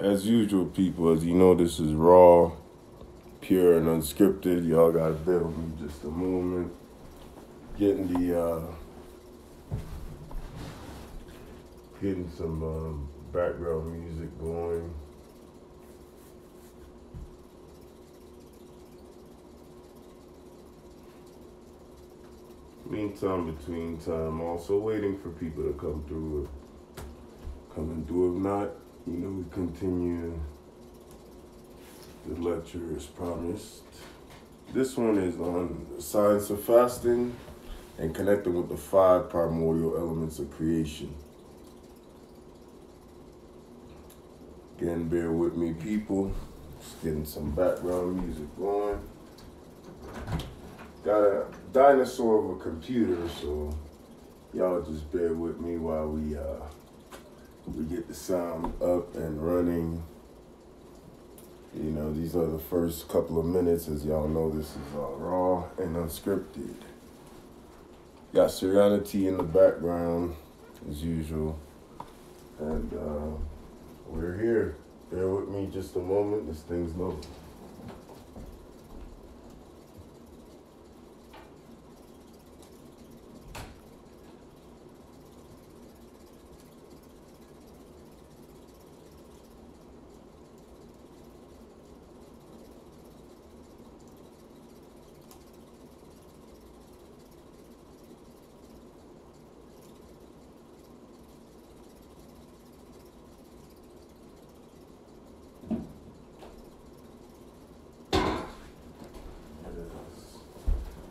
As usual, people, as you know, this is raw, pure, and unscripted. Y'all gotta bear with me just a moment. Getting some background music going. Meantime, between time, also waiting for people to come through. Coming through. If not, we continue the lecture as promised. This one is on the science of fasting and connecting with the 5 primordial elements of creation. Again, bear with me, people. Just getting some background music going. Got a dinosaur of a computer, so y'all just bear with me while we get the sound up and running. These are the first couple of minutes. As y'all know, this is all raw and unscripted. Got Serenity in the background, as usual. And we're here. Bear with me just a moment. This thing's loading.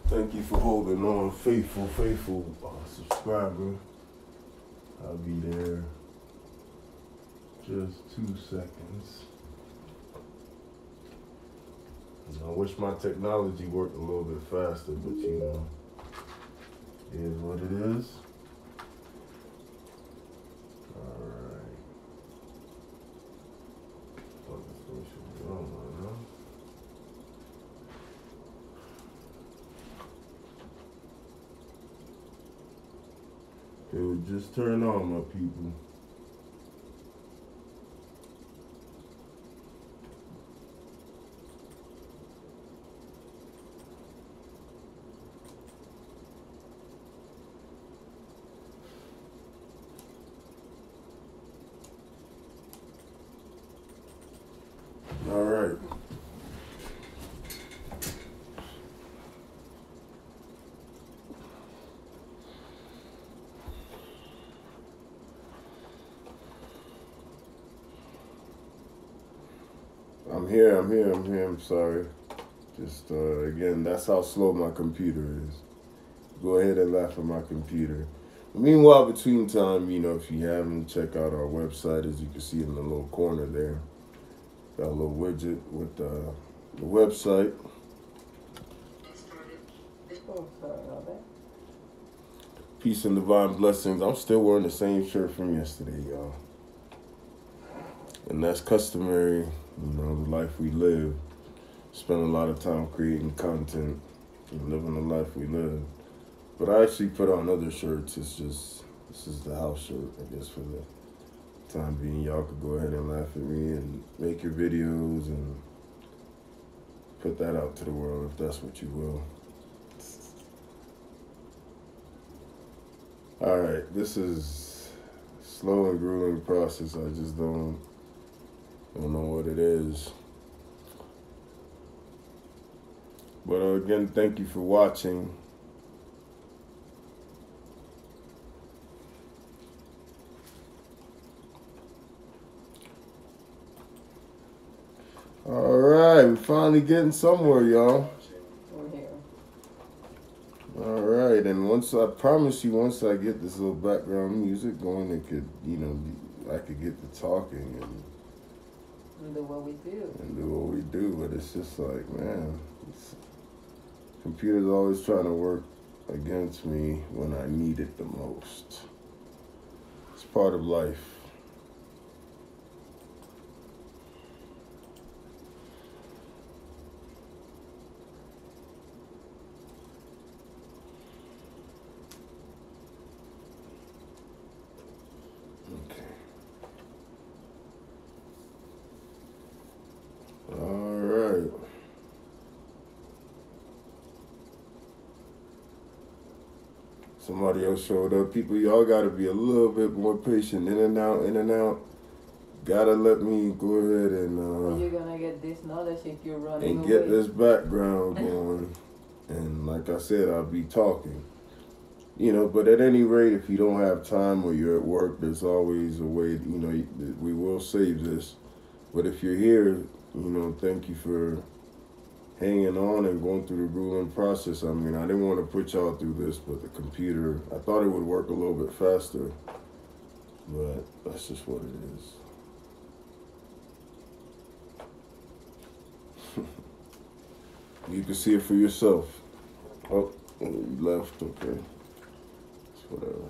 Thank you for holding on, faithful subscriber. I'll be there just 2 seconds. I wish my technology worked a little bit faster, but it is what it is. All right. Thought this thing should be on right now. It would just turn on, my people. All right. I'm here. I'm sorry. Just, again, that's how slow my computer is. Go ahead and laugh at my computer. Meanwhile, between time, if you haven't, check out our website. As you can see in the little corner there. Got a little widget with the website. Peace and divine blessings. I'm still wearing the same shirt from yesterday, y'all. And that's customary, the life we live. Spend a lot of time creating content and living the life we live. But I actually put on other shirts. This is the house shirt, I guess, for the time being. Y'all could go ahead and laugh at me and make your videos and put that out to the world if that's what you will. All right, this is a slow and grueling process. I just don't know what it is. But again, thank you for watching. All right, we're finally getting somewhere, y'all. All right, and once I I get this little background music going, it could, I could get to talking and do what we do. But it's just like, man, computer's always trying to work against me when I need it the most. It's part of life. Somebody else showed up. People, y'all got to be a little bit more patient. In and out, in and out. Gotta let me go ahead and you're gonna get this knowledge if you're running and away. get this background going. And like I said, I'll be talking. But at any rate, if you don't have time or you're at work, there's always a way. We will save this. But if you're here, thank you for hanging on and going through the grueling process. I mean, I didn't want to put y'all through this, but the computer, I thought it would work a little bit faster. But that's just what it is. You can see it for yourself. Oh, you left, okay. It's whatever.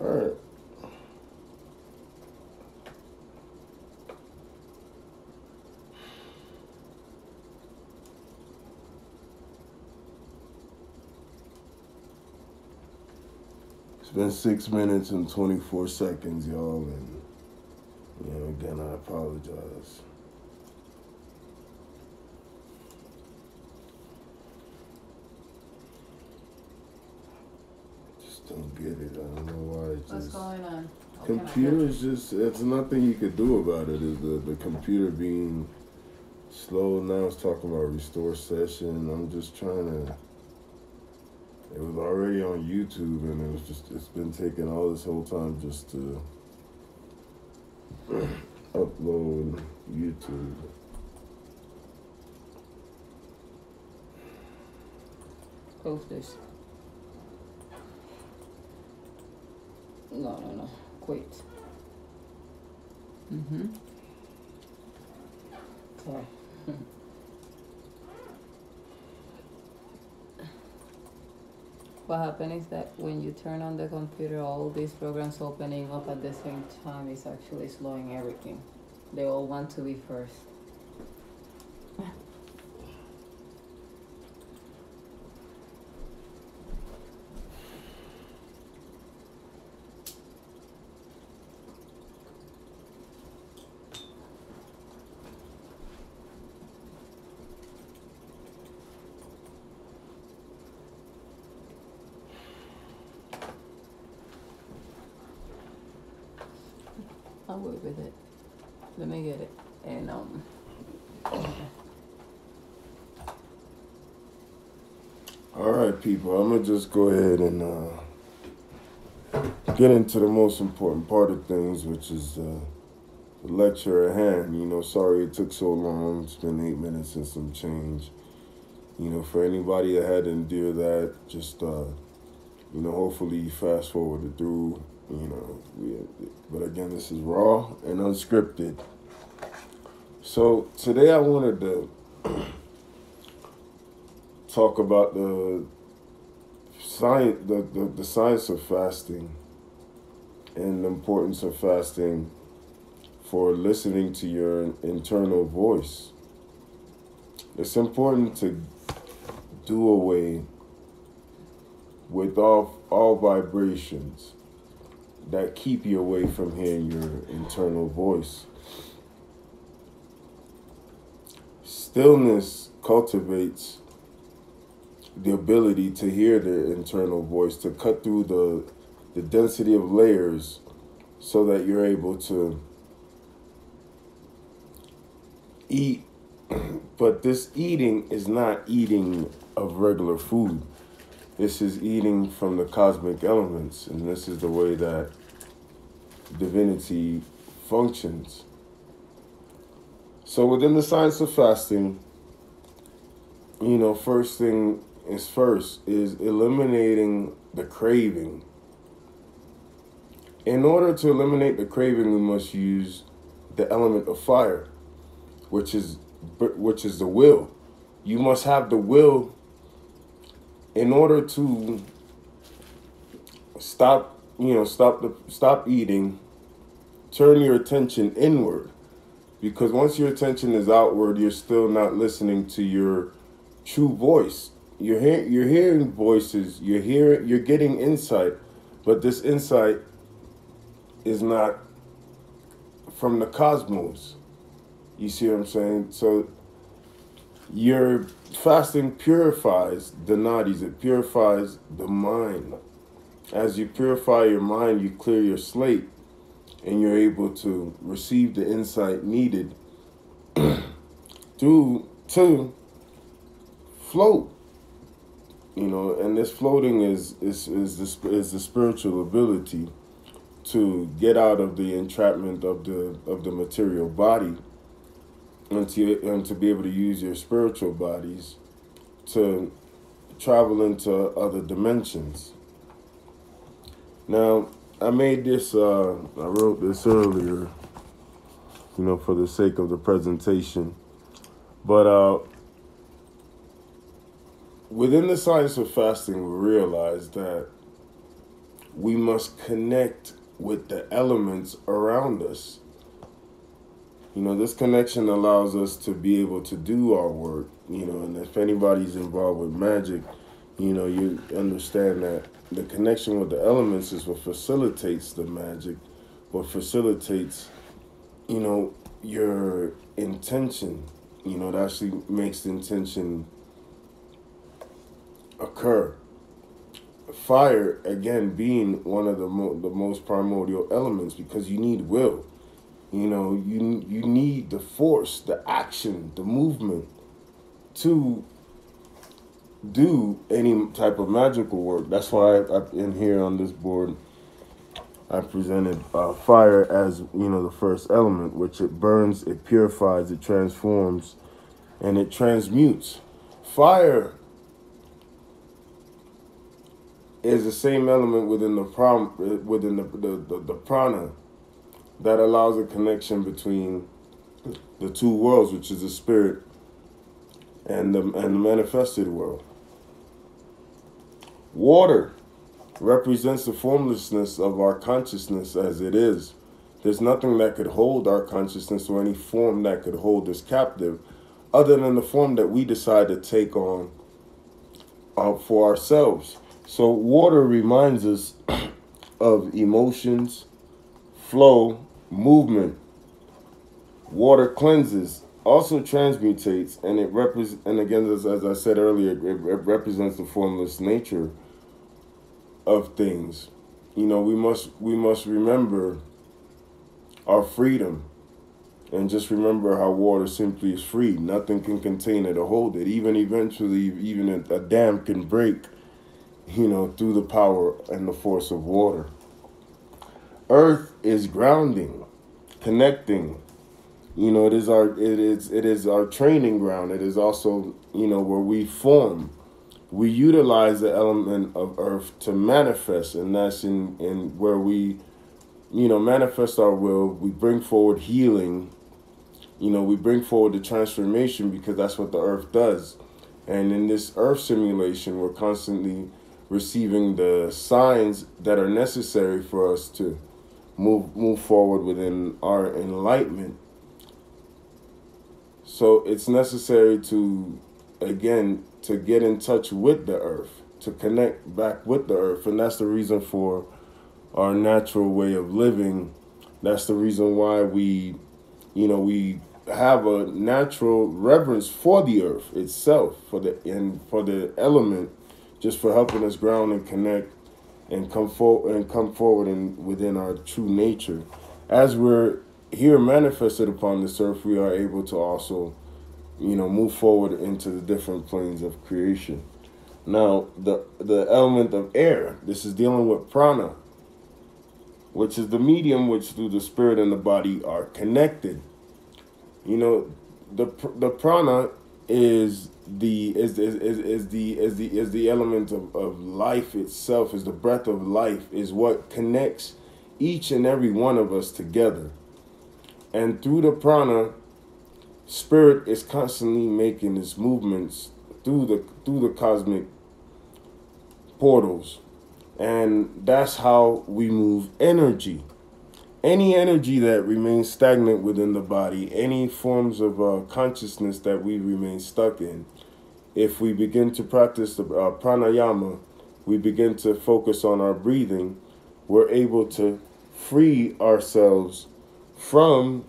Alright. It's been 6 minutes and 24 seconds, y'all, and again, I apologize. Don't get it. I don't know why. What's going on? Computer is it's nothing you could do about it. Is the computer being slow now? It's talking about restore session. I'm just trying to. It was already on YouTube, and it's been taking all this whole time just to upload YouTube. Close this. No. Quit. Sorry. What happened is that when you turn on the computer, all these programs opening up at the same time is actually slowing everything. They all want to be first. I'll work with it. Let me get it. And All right, people. I'm gonna just go ahead and get into the most important part of things, which is the lecture at hand. Sorry it took so long. It's been 8 minutes and some change. For anybody that had to endure that, just hopefully you fast forwarded through. But again, this is raw and unscripted. So today I wanted to talk about the science of fasting and the importance of fasting for listening to your internal voice. It's important to do away with all vibrations that keep you away from hearing your internal voice. Stillness cultivates the ability to hear the internal voice, to cut through the density of layers so that you're able to eat. But this eating is not eating of regular food. This is eating from the cosmic elements, and this is the way that divinity functions. So within the science of fasting, first thing is eliminating the craving. In order to eliminate the craving, we must use the element of fire, which is the will. You must have the will in order to stop eating, turn your attention inward. Because once your attention is outward, you're still not listening to your true voice. You're hearing voices, you're getting insight, but this insight is not from the cosmos. You see what I'm saying? So your fasting purifies the nadis. It purifies the mind. As you purify your mind, you clear your slate, and you're able to receive the insight needed to float. And this floating is the spiritual ability to get out of the entrapment of the material body, and to be able to use your spiritual bodies to travel into other dimensions. Now, I made this. I wrote this earlier, for the sake of the presentation, but within the science of fasting, we realize that we must connect with the elements around us. This connection allows us to be able to do our work, and if anybody's involved with magic, you understand that the connection with the elements is what facilitates the magic, what facilitates, your intention, it actually makes the intention occur. Fire, again, being one of the most primordial elements, because you need will. You need the force, the action, the movement to do any type of magical work. That's why in here on this board, I presented fire as, the first element, which it burns, it purifies, it transforms, and it transmutes. Fire is the same element within the prana that allows a connection between the two worlds, which is the spirit and the manifested world. Water represents the formlessness of our consciousness as it is. There's nothing that could hold our consciousness, or any form that could hold us captive, other than the form that we decide to take on for ourselves. So water reminds us of emotions, flow, movement. Water cleanses, also transmutates, and again, as I said earlier, it represents the formless nature of things. We must remember our freedom, and just remember how water simply is free. Nothing can contain it or hold it. Even a dam can break, through the power and the force of water. Earth is grounding, connecting. It is our training ground. It is also, where we form. We utilize the element of earth to manifest, and that's in where we, manifest our will. We bring forward healing. We bring forward the transformation, because that's what the earth does. And in this earth simulation, we're constantly receiving the signs that are necessary for us to move forward within our enlightenment. So it's necessary to get in touch with the earth, to connect back with the earth. And that's the reason for our natural way of living. That's the reason why we have a natural reverence for the earth itself, for the element, just for helping us ground and connect and come forward and within our true nature. As we're here manifested upon this earth, we are able to also, move forward into the different planes of creation. Now, the element of air, this is dealing with prana, which is the medium which through the spirit and the body are connected. The prana is the element of life itself, is the breath of life, is what connects each and every one of us together. And through the prana, spirit is constantly making its movements through the cosmic portals. And that's how we move energy. Any energy that remains stagnant within the body, any forms of consciousness that we remain stuck in, if we begin to practice the pranayama, we begin to focus on our breathing, we're able to free ourselves from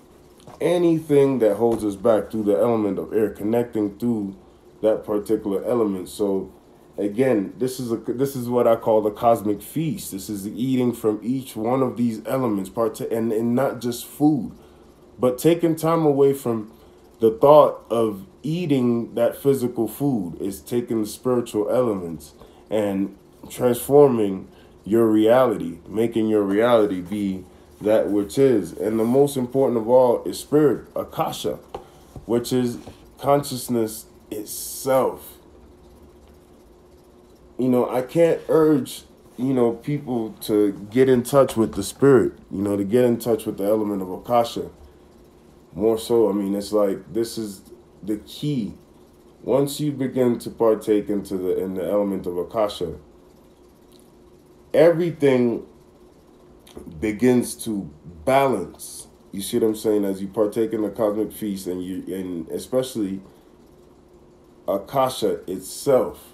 anything that holds us back through the element of air, connecting through that particular element. So again, this is what I call the cosmic feast. This is eating from each one of these elements, and not just food, but taking time away from the thought of eating that physical food. Is taking the spiritual elements and transforming your reality, making your reality be that which is. And the most important of all is spirit, akasha, which is consciousness itself. I can't urge, people to get in touch with the spirit, to get in touch with the element of akasha. More so, I mean, it's like this is the key. Once you begin to partake in the element of akasha, everything begins to balance. You see what I'm saying? As you partake in the cosmic feast, and especially akasha itself.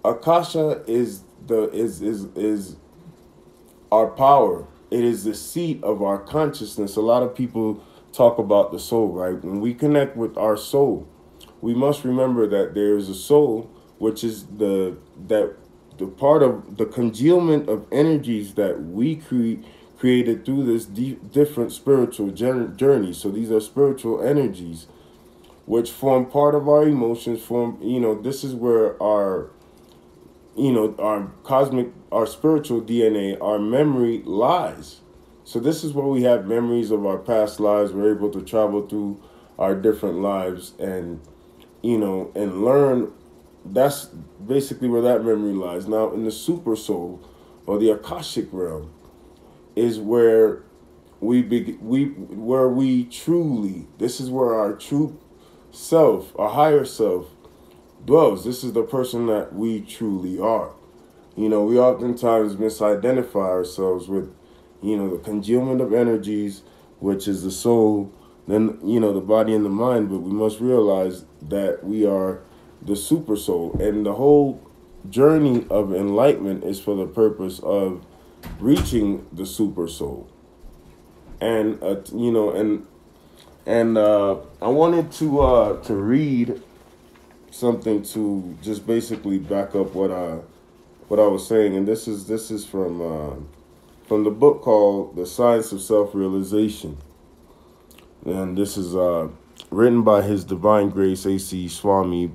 Akasha is our power. It is the seat of our consciousness. A lot of people talk about the soul, right? When we connect with our soul, we must remember that there is a soul, which is the part of the congealment of energies that we created through this different spiritual journey. So these are spiritual energies, which form part of our emotions. This is where our our spiritual DNA, our memory lies. So this is where we have memories of our past lives. We're able to travel through our different lives and learn. That's basically where that memory lies. Now, in the super soul, or the akashic realm, is where this is where our true self, our higher self, dwells. This is the person that we truly are. We oftentimes misidentify ourselves with, the congealment of energies, which is the soul, then, the body and the mind. But we must realize that we are the super soul. And the whole journey of enlightenment is for the purpose of reaching the super soul. And, I wanted to read something to just basically back up what I was saying, and this is from the book called The Science of Self-Realization, and this is written by His Divine Grace A.C. Swami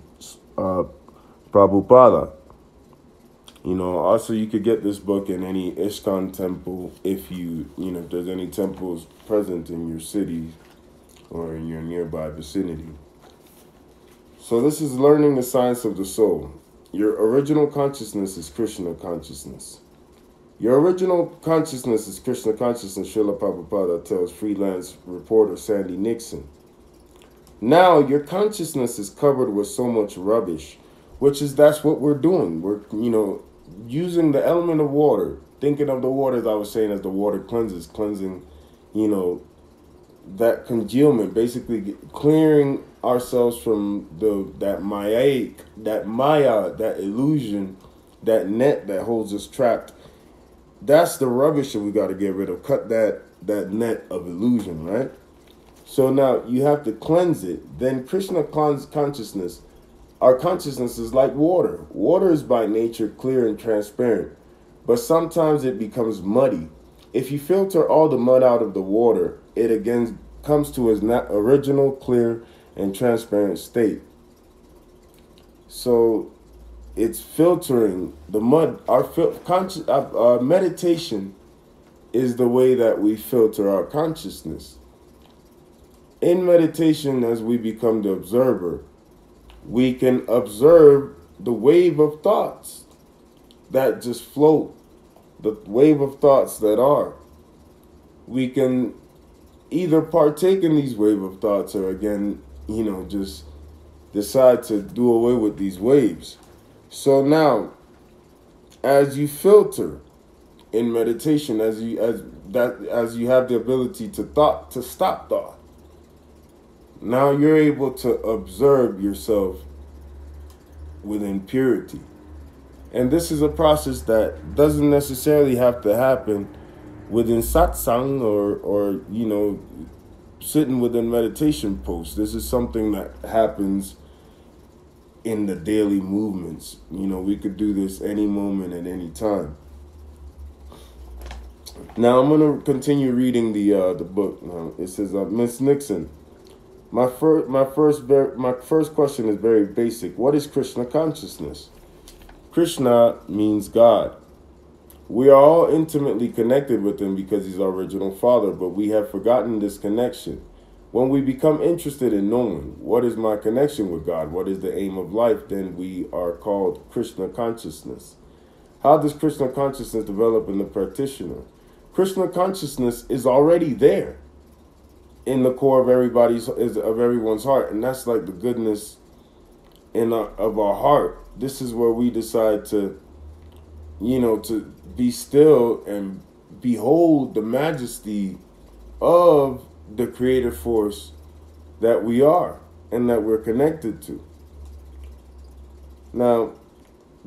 Prabhupada. Also you could get this book in any ISKCON temple if if there's any temples present in your city or in your nearby vicinity. So this is learning the science of the soul. Your original consciousness is Krishna consciousness. Your original consciousness is Krishna consciousness, Srila Prabhupada tells freelance reporter Sandy Nixon. Now your consciousness is covered with so much rubbish, that's what we're doing. We're, using the element of water, thinking of the water, as I was saying, as the water cleansing, that congealment, basically clearing ourselves from that maya, that illusion, that net that holds us trapped. That's the rubbish that we got to get rid of. Cut that net of illusion, right? So now you have to cleanse it. Then Krishna consciousness, our consciousness is like water. Water is by nature clear and transparent, but sometimes it becomes muddy. If you filter all the mud out of the water, it again comes to its original clear and transparent state. So it's filtering the mud. Our meditation is the way that we filter our consciousness. In meditation, as we become the observer, we can observe the wave of thoughts that just float, the wave of thoughts that are. We can either partake in these wave of thoughts or again, just decide to do away with these waves. So now, as you filter in meditation, as you have the ability to stop thought, now you're able to observe yourself within purity. And this is a process that doesn't necessarily have to happen within satsang or sitting within meditation posts. This is something that happens in the daily movements. You know, we could do this any moment at any time. Now I'm gonna continue reading the book. Now it says, Miss Nixon, my first question is very basic. What is Krishna consciousness? Krishna means God. We are all intimately connected with him because he's our original father, but we have forgotten this connection. When we become interested in knowing what is my connection with God, what is the aim of life, then we are called Krishna consciousness. How does Krishna consciousness develop in the practitioner? Krishna consciousness is already there in the core of everyone's heart, and that's like the goodness of our heart. This is where we decide to, to be still and behold the majesty of the creative force that we are and that we're connected to. Now,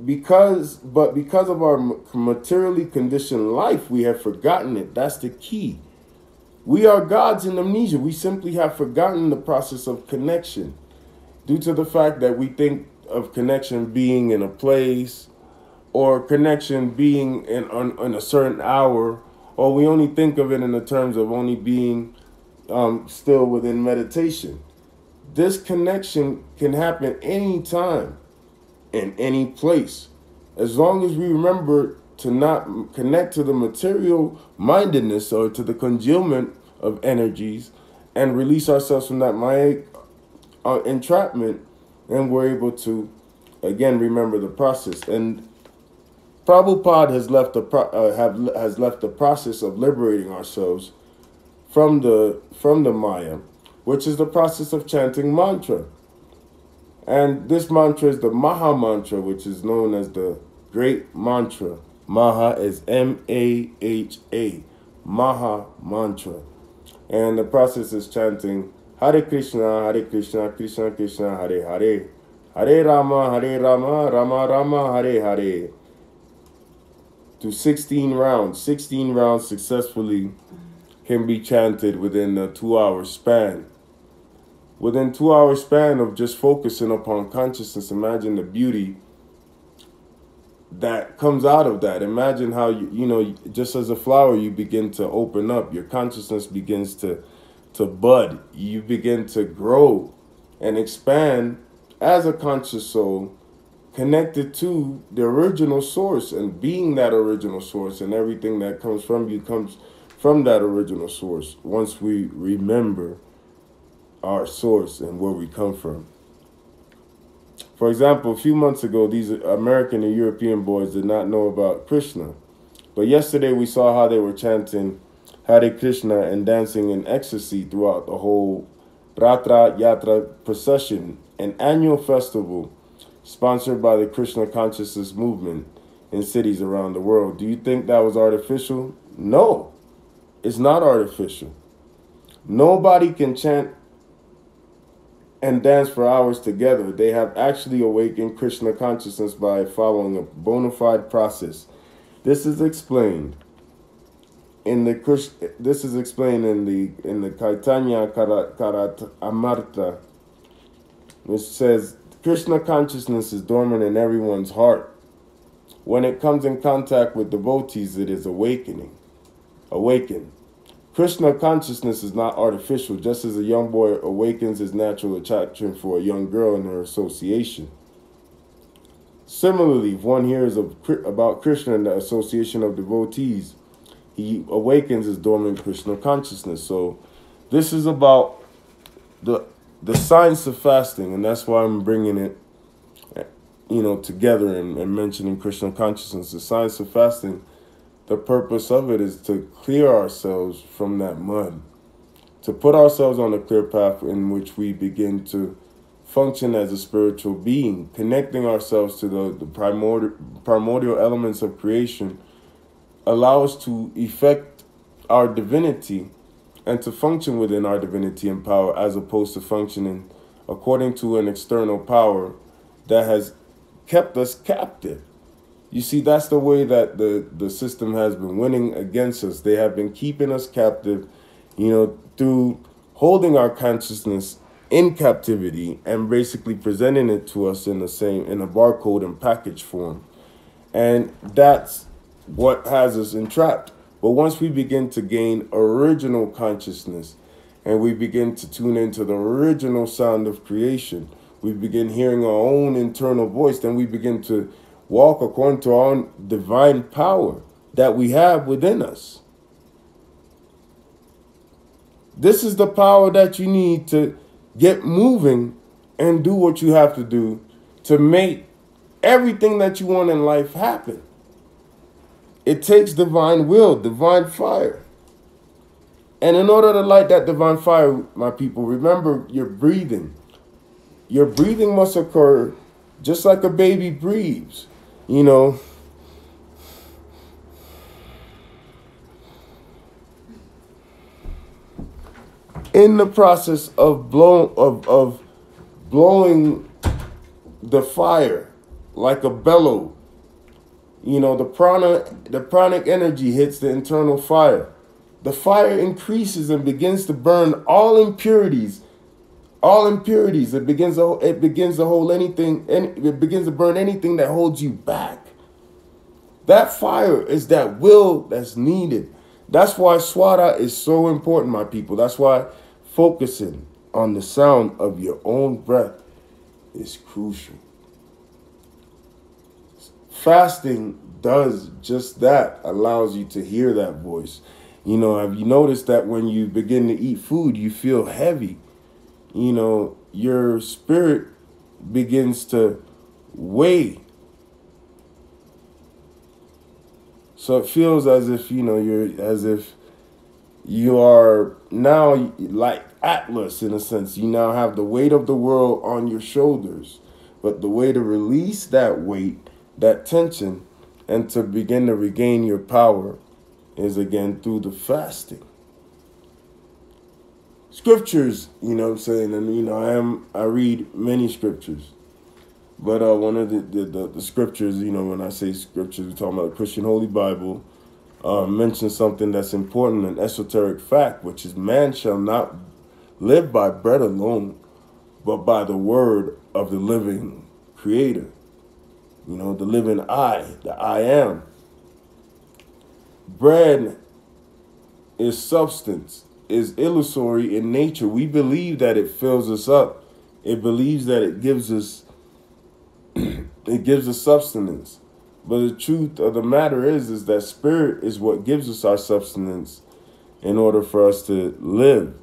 because of our materially conditioned life, we have forgotten it. That's the key. We are gods in amnesia. We simply have forgotten the process of connection due to the fact that we think of connection being in a place or connection being in a certain hour, or we only think of it in the terms of only being still within meditation. This connection can happen anytime, in any place, as long as we remember to not connect to the material mindedness or to the congealment of energies and release ourselves from that Maya entrapment, and we're able to again remember the process. And Prabhupada has left the process of liberating ourselves from the Maya, which is the process of chanting mantra. And this mantra is the Maha Mantra, which is known as the Great Mantra. Maha is M-A-H-A, Maha Mantra. And the process is chanting Hare Krishna, Krishna Krishna, Hare Hare, Hare Rama, Rama Rama, Hare Hare. To 16 rounds. 16 rounds successfully can be chanted within a 2-hour span. Within 2-hour span of just focusing upon consciousness, imagine the beauty that comes out of that. Imagine how, just as a flower, you begin to open up. Your consciousness begins to bud. You begin to grow and expand as a conscious soul, connected to the original source, and being that original source, and everything that comes from you comes from that original source once we remember our source and where we come from. For example, a few months ago, these American and European boys did not know about Krishna. But yesterday we saw how they were chanting Hare Krishna and dancing in ecstasy throughout the whole Ratra Yatra procession, an annual festival sponsored by the Krishna Consciousness movement in cities around the world. Do you think that was artificial? No, it's not artificial. Nobody can chant and dance for hours together. They have actually awakened Krishna consciousness by following a bona fide process. This is explained in the Caitanya Karat Amarta, which says Krishna consciousness is dormant in everyone's heart. When it comes in contact with devotees, it is awakened. Krishna consciousness is not artificial, just as a young boy awakens his natural attraction for a young girl in their association. Similarly, if one hears about Krishna and the association of devotees, he awakens his dormant Krishna consciousness. So this is about the science of fasting, and that's why I'm bringing it, together and mentioning Krishna consciousness. The science of fasting, the purpose of it is to clear ourselves from that mud, to put ourselves on a clear path in which we begin to function as a spiritual being, connecting ourselves to the primordial elements of creation, allow us to effect our divinity and to function within our divinity and power, as opposed to functioning according to an external power that has kept us captive. You see, that's the way that the system has been winning against us. They have been keeping us captive, through holding our consciousness in captivity and basically presenting it to us in a barcode and package form. And that's what has us entrapped. But once we begin to gain original consciousness and we begin to tune into the original sound of creation, we begin hearing our own internal voice, then we begin to walk according to our own divine power that we have within us. This is the power that you need to get moving and do what you have to do to make everything that you want in life happen. It takes divine will, divine fire. And in order to light that divine fire, my people, remember your breathing. Your breathing must occur just like a baby breathes. You know, in the process of blowing the fire like a bellow, you know, the pranic energy hits the internal fire. The fire increases and begins to burn all impurities. It begins to hold anything, and it begins to burn anything that holds you back. That fire is that will that's needed. That's why Swada is so important, my people. That's why focusing on the sound of your own breath is crucial. Fasting does just that, allows you to hear that voice. You know, have you noticed that when you begin to eat food, you feel heavy? You know, your spirit begins to weigh. So it feels as if, you know, you are now like Atlas in a sense. You now have the weight of the world on your shoulders. But the way to release that weight, that tension, and to begin to regain your power is again through the fasting. Scriptures, you know what I'm saying, and you know, I read many scriptures. But one of the scriptures, you know, when I say scriptures, we're talking about the Christian Holy Bible, mentions something that's important, an esoteric fact, which is man shall not live by bread alone, but by the word of the living creator. You know, the living I, the I am. Bread is substance, is illusory in nature. We believe that it fills us up. It believes that it gives us it gives us substance. But the truth of the matter is that spirit is what gives us our substance in order for us to live,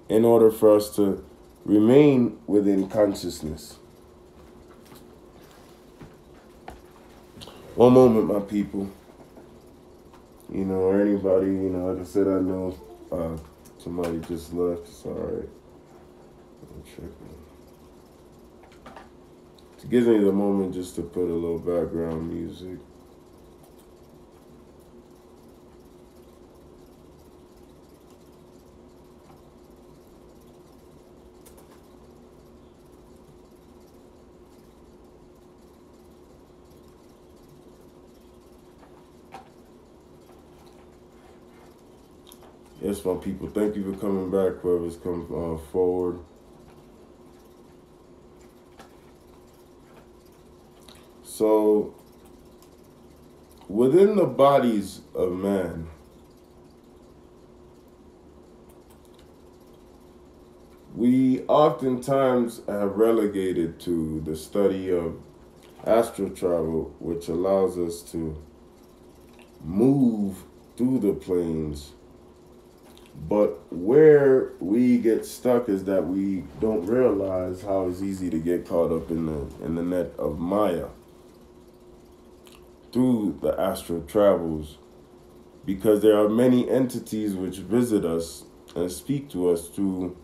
in order for us to remain within consciousness. One moment, my people. You know, or anybody, you know, like I said, I know somebody just left. It's all right. I'm tripping. It gives me the moment just to put a little background music. Yes, my people, thank you for coming back, whoever's come forward. So, within the bodies of man, we oftentimes have relegated to the study of astral travel, which allows us to move through the planes. But where we get stuck is that we don't realize how it's easy to get caught up in the net of Maya through the astral travels, because there are many entities which visit us and speak to us through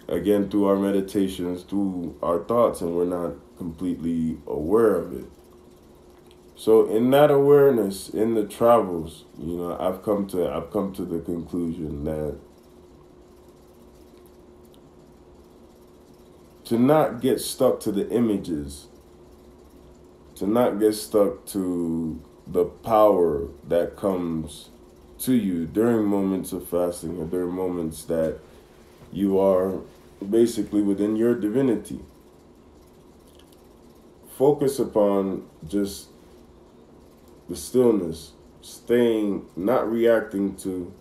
our meditations, through our thoughts, and we're not completely aware of it. So in that awareness, in the travels, you know, I've come to the conclusion that to not get stuck to the images, to not get stuck to the power that comes to you during moments of fasting or during moments that you are basically within your divinity. Focus upon just the stillness, staying, not reacting to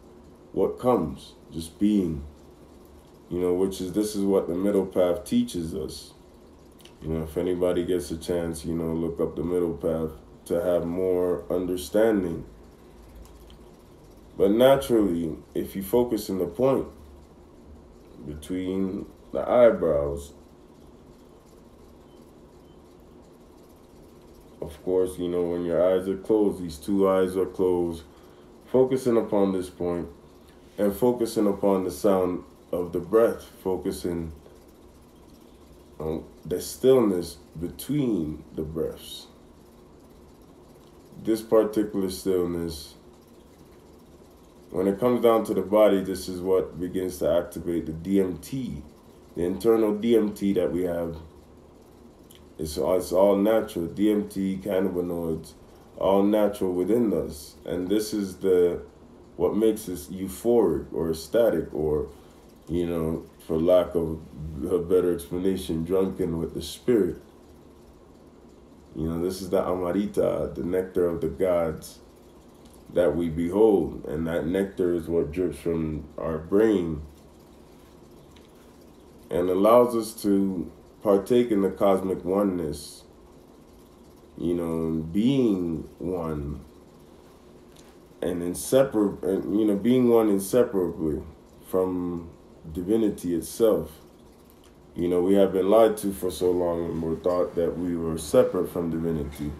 what comes, just being. This is what the middle path teaches us. If anybody gets a chance, look up the middle path to have more understanding. But naturally, if you focus in the point between the eyebrows, of course, when your eyes are closed, these two eyes are closed, focusing upon this point and focusing upon the sound of the breath, focusing on the stillness between the breaths. This particular stillness, when it comes down to the body, this is what begins to activate the DMT, the internal DMT that we have. It's all natural. DMT, cannabinoids, all natural within us. And this is what makes us euphoric or ecstatic or, for lack of a better explanation, drunken with the spirit. This is the Amarita, the nectar of the gods that we behold. And that nectar is what drips from our brain and allows us to partake in the cosmic oneness, being one and inseparable, being one inseparably from divinity itself. We have been lied to for so long and we're thought that we were separate from divinity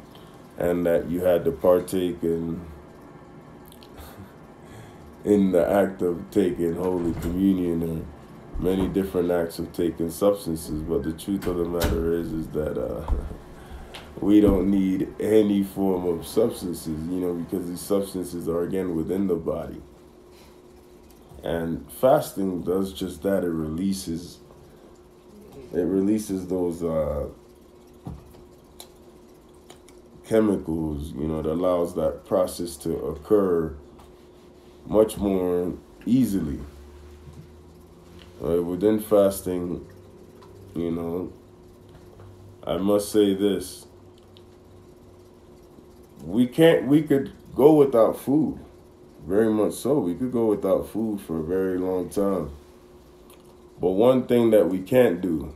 and that you had to partake in the act of taking Holy Communion or many different acts of taking substances. But the truth of the matter is that we don't need any form of substances, because these substances are, again, within the body. And fasting does just that. It releases those chemicals, that allows that process to occur much more easily. Within fasting, I must say this. We could go without food. Very much so. We could go without food for a very long time. But one thing that we can't do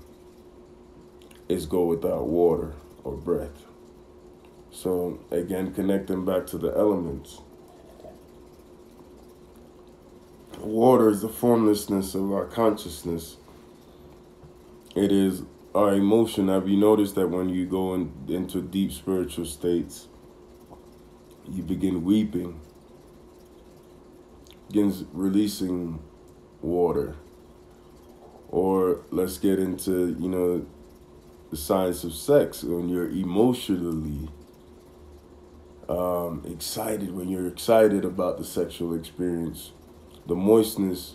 is go without water or breath. So again, connecting back to the elements. Water is the formlessness of our consciousness. It is our emotion. Have you noticed that when you go into deep spiritual states, you begin weeping, begins releasing water? Or let's get into, the science of sex. When you're emotionally excited, when you're excited about the sexual experience, the moistness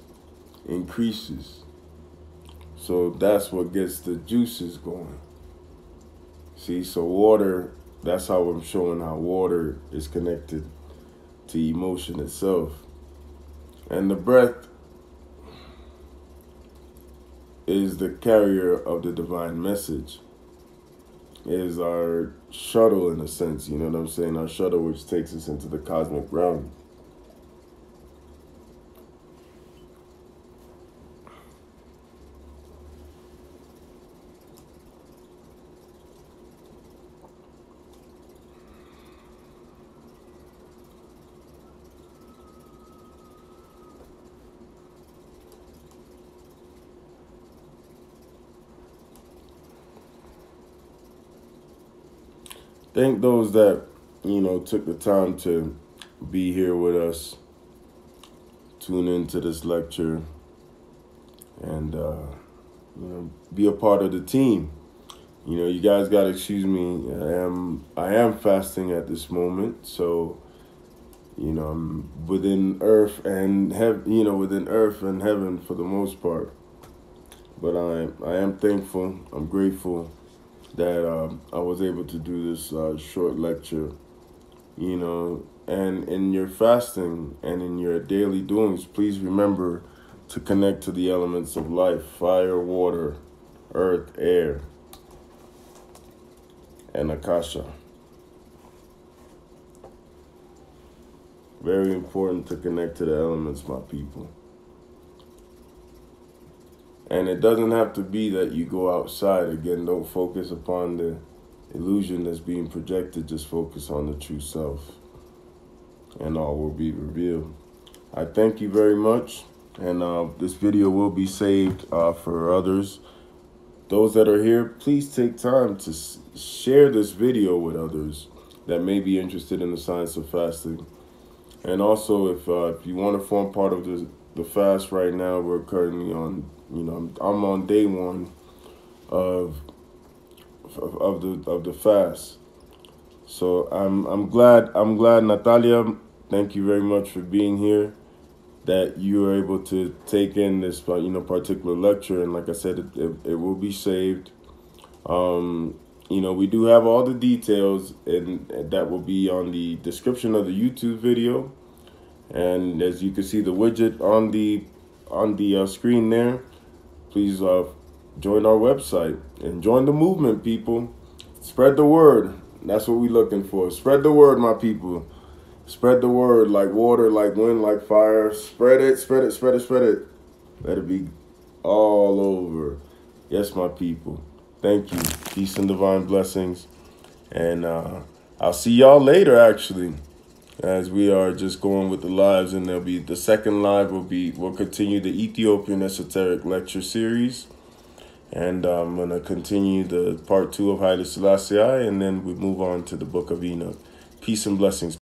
increases. So that's what gets the juices going. See, so water, that's how I'm showing how water is connected to emotion itself. And the breath is the carrier of the divine message. It is our shuttle, in a sense, you know what I'm saying? Our shuttle which takes us into the cosmic realm. Thank those that, took the time to be here with us, tune into this lecture, and, be a part of the team. You guys got to excuse me. I am fasting at this moment, so, I'm within earth and within earth and heaven for the most part. But I am thankful. I'm grateful that I was able to do this short lecture, and in your fasting and in your daily doings, please remember to connect to the elements of life: fire, water, earth, air, and Akasha. Very important to connect to the elements, my people. And it doesn't have to be that you go outside. Again, don't focus upon the illusion that's being projected. Just focus on the true self, and all will be revealed. I thank you very much. And this video will be saved for others. Those that are here, please take time to share this video with others that may be interested in the science of fasting. And also, if you want to form part of the fast right now, we're currently on, I'm on day 1 of the fast. So I'm glad, Natalia, thank you very much for being here, that you were able to take in this particular lecture. And like I said, it will be saved. We do have all the details, and that will be on the description of the YouTube video. And as you can see, the widget on the screen there. Please join our website and join the movement, people. Spread the word. That's what we're looking for. Spread the word, my people. Spread the word like water, like wind, like fire. Spread it, spread it, spread it, spread it. Let it be all over. Yes, my people. Thank you. Peace and divine blessings. And I'll see y'all later, actually, as we are just going with the lives. And there'll be the second live we'll continue the Ethiopian Esoteric Lecture Series. And I'm going to continue the part 2 of Haile Selassie, and then we move on to the Book of Enoch. Peace and blessings.